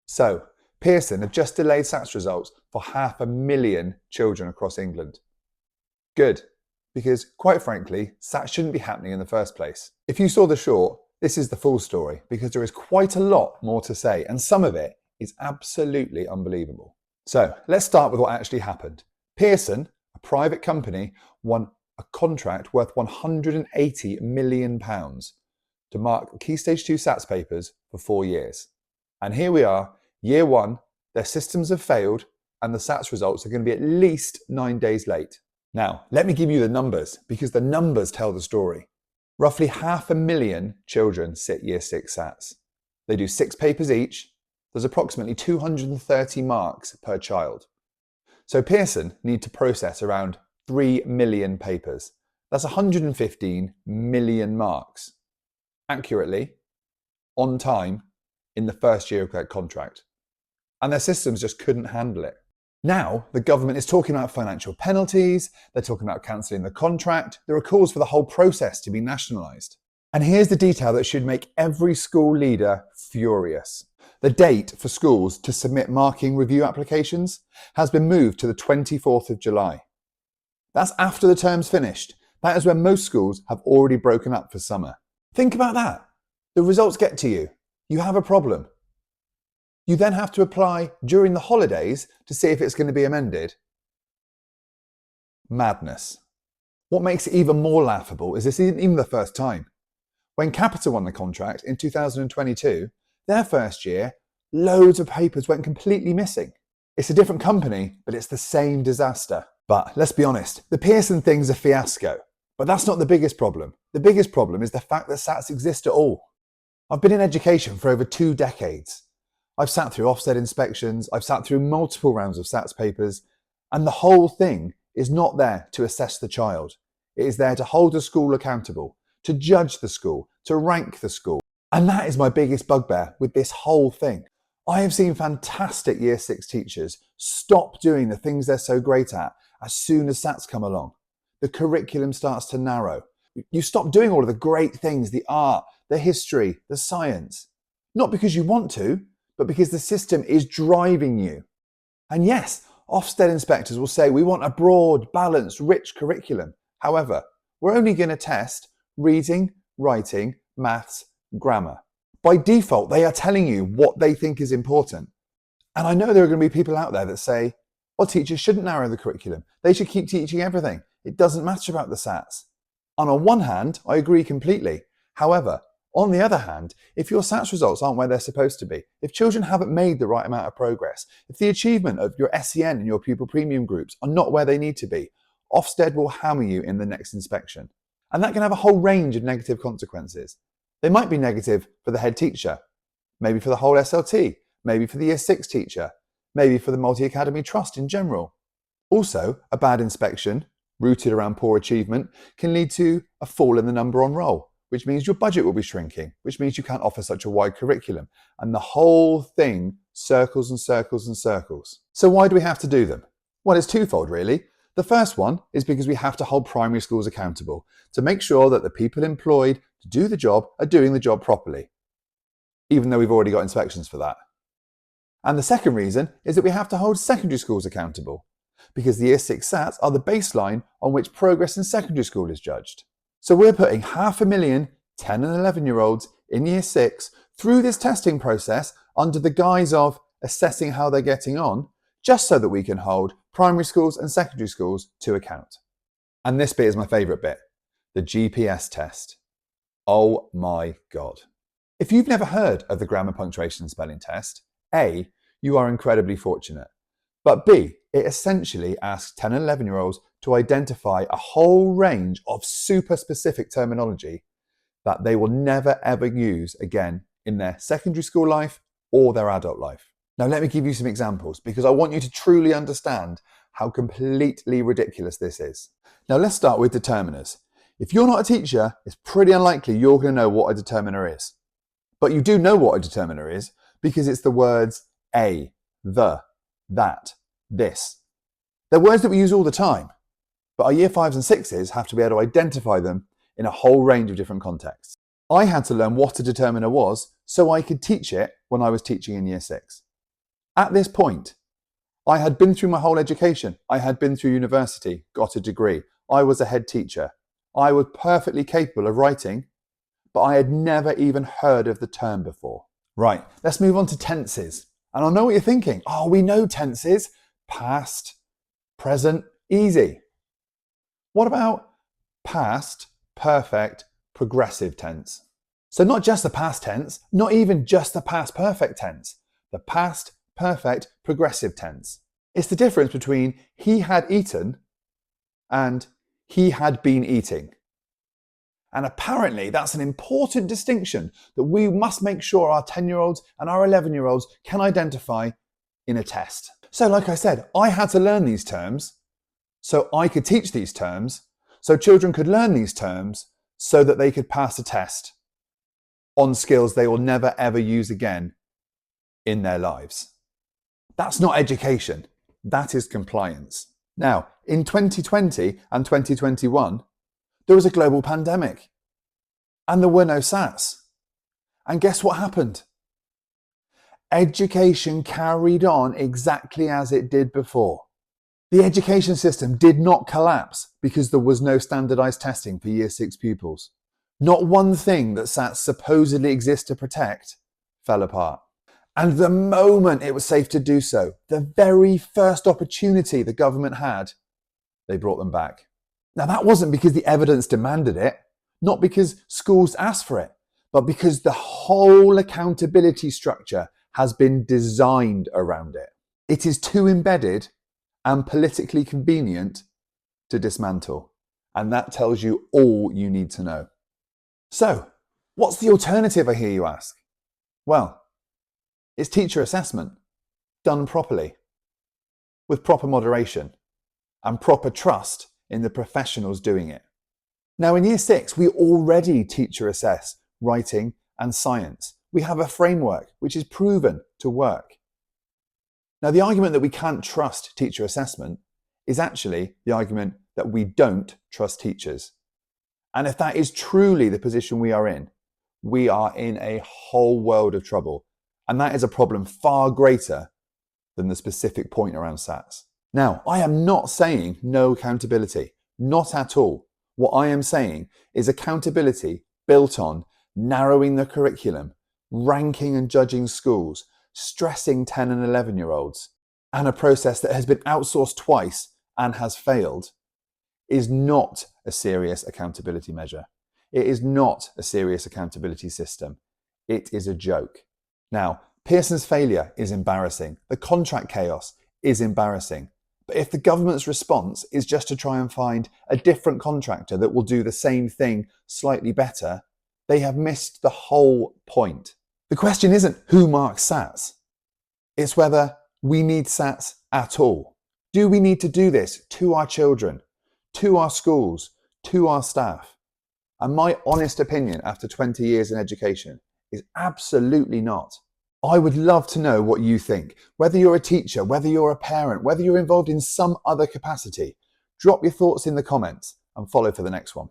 So, Pearson have just delayed SATs results for 500,000 children across England. Good, because quite frankly, SATs shouldn't be happening in the first place. If you saw the short, this is the full story, because there is quite a lot more to say, and some of it is absolutely unbelievable. So, let's start with what actually happened. Pearson, a private company, won a contract worth £180 million to mark the Key Stage 2 SATs papers for 4 years. And here we are, year one, their systems have failed and the SATs results are going to be at least 9 days late. Now, let me give you the numbers, because the numbers tell the story. Roughly 500,000 children sit year 6 SATs. They do 6 papers each. There's approximately 230 marks per child. So Pearson need to process around 3 million papers. That's 115 million marks. Accurately, on time, in the first year of their contract. And their systems just couldn't handle it. Now, the government is talking about financial penalties, they're talking about cancelling the contract, there are calls for the whole process to be nationalised. And here's the detail that should make every school leader furious. The date for schools to submit marking review applications has been moved to the 24th of July. That's after the term's finished. That is when most schools have already broken up for summer. Think about that. The results get to you. You have a problem. You then have to apply during the holidays to see if it's going to be amended. Madness. What makes it even more laughable is this isn't even the first time. When Capita won the contract in 2022, their first year, loads of papers went completely missing. It's a different company, but it's the same disaster. But let's be honest, the Pearson thing's a fiasco. But that's not the biggest problem. The biggest problem is the fact that SATs exist at all. I've been in education for over 2 decades. I've sat through Ofsted inspections, I've sat through multiple rounds of SATs papers, and the whole thing is not there to assess the child. It is there to hold the school accountable, to judge the school, to rank the school. And that is my biggest bugbear with this whole thing. I have seen fantastic Year 6 teachers stop doing the things they're so great at as soon as SATs come along. The curriculum starts to narrow. You stop doing all of the great things, the art, the history, the science. Not because you want to, but because the system is driving you. And yes, Ofsted inspectors will say we want a broad, balanced, rich curriculum. However, we're only going to test reading, writing, maths, grammar. By default, they are telling you what they think is important. And I know there are going to be people out there that say, well, teachers shouldn't narrow the curriculum. They should keep teaching everything. It doesn't matter about the SATs. And on one hand, I agree completely. However, on the other hand, if your SATs results aren't where they're supposed to be, if children haven't made the right amount of progress, if the achievement of your SEN and your pupil premium groups are not where they need to be, Ofsted will hammer you in the next inspection. And that can have a whole range of negative consequences. They might be negative for the head teacher, maybe for the whole SLT, maybe for the Year 6 teacher, maybe for the multi-academy trust in general. Also, a bad inspection, rooted around poor achievement, can lead to a fall in the number on roll, which means your budget will be shrinking, which means you can't offer such a wide curriculum. And the whole thing circles and circles and circles. So why do we have to do them? Well, it's twofold really. The first one is because we have to hold primary schools accountable to make sure that the people employed to do the job are doing the job properly, even though we've already got inspections for that. And the second reason is that we have to hold secondary schools accountable, because the Year 6 SATs are the baseline on which progress in secondary school is judged. So we're putting 500,000 10 and 11-year-olds in Year 6 through this testing process under the guise of assessing how they're getting on, just so that we can hold primary schools and secondary schools to account. And this bit is my favourite bit, the GPS test. Oh my God. If you've never heard of the grammar, punctuation and spelling test, A, you are incredibly fortunate. But B, it essentially asks 10 and 11-year-olds to identify a whole range of super specific terminology that they will never ever use again in their secondary school life or their adult life. Now let me give you some examples, because I want you to truly understand how completely ridiculous this is. Now let's start with determiners. If you're not a teacher, it's pretty unlikely you're going to know what a determiner is. But you do know what a determiner is because it's the words a, the, that, this. They're words that we use all the time, but our Year 5s and 6s have to be able to identify them in a whole range of different contexts. I had to learn what a determiner was so I could teach it when I was teaching in Year 6. At this point, I had been through my whole education. I had been through university, got a degree. I was a head teacher. I was perfectly capable of writing, but I had never even heard of the term before. Right, let's move on to tenses. And I know what you're thinking. Oh, we know tenses. Past, present, easy. What about past, perfect, progressive tense? So not just the past tense, not even just the past perfect tense, the past, perfect, progressive tense. It's the difference between he had eaten and he had been eating. And apparently that's an important distinction that we must make sure our 10-year-olds and our 11-year-olds can identify in a test. So like I said, I had to learn these terms so I could teach these terms, so children could learn these terms so that they could pass a test on skills they will never ever use again in their lives. That's not education, that is compliance. Now, in 2020 and 2021, there was a global pandemic and there were no SATs. And guess what happened? Education carried on exactly as it did before. The education system did not collapse because there was no standardized testing for Year 6 pupils. Not one thing that SATs supposedly exist to protect fell apart. And the moment it was safe to do so, the very first opportunity the government had, they brought them back. Now that wasn't because the evidence demanded it, not because schools asked for it, but because the whole accountability structure has been designed around it. It is too embedded and politically convenient to dismantle. And that tells you all you need to know. So, what's the alternative, I hear you ask? Well, it's teacher assessment, done properly, with proper moderation and proper trust in the professionals doing it. Now in Year 6, we already teacher assess writing and science. We have a framework which is proven to work. Now the argument that we can't trust teacher assessment is actually the argument that we don't trust teachers. And if that is truly the position we are in a whole world of trouble. And that is a problem far greater than the specific point around SATs. Now, I am not saying no accountability, not at all. What I am saying is accountability built on narrowing the curriculum, ranking and judging schools, stressing 10 and 11-year-olds, and a process that has been outsourced twice and has failed, is not a serious accountability measure. It is not a serious accountability system. It is a joke. Now, Pearson's failure is embarrassing. The contract chaos is embarrassing. But if the government's response is just to try and find a different contractor that will do the same thing slightly better, they have missed the whole point. The question isn't who marks SATs. It's whether we need SATs at all. Do we need to do this to our children, to our schools, to our staff? And my honest opinion after 20 years in education is absolutely not. I would love to know what you think. Whether you're a teacher, whether you're a parent, whether you're involved in some other capacity, drop your thoughts in the comments and follow for the next one.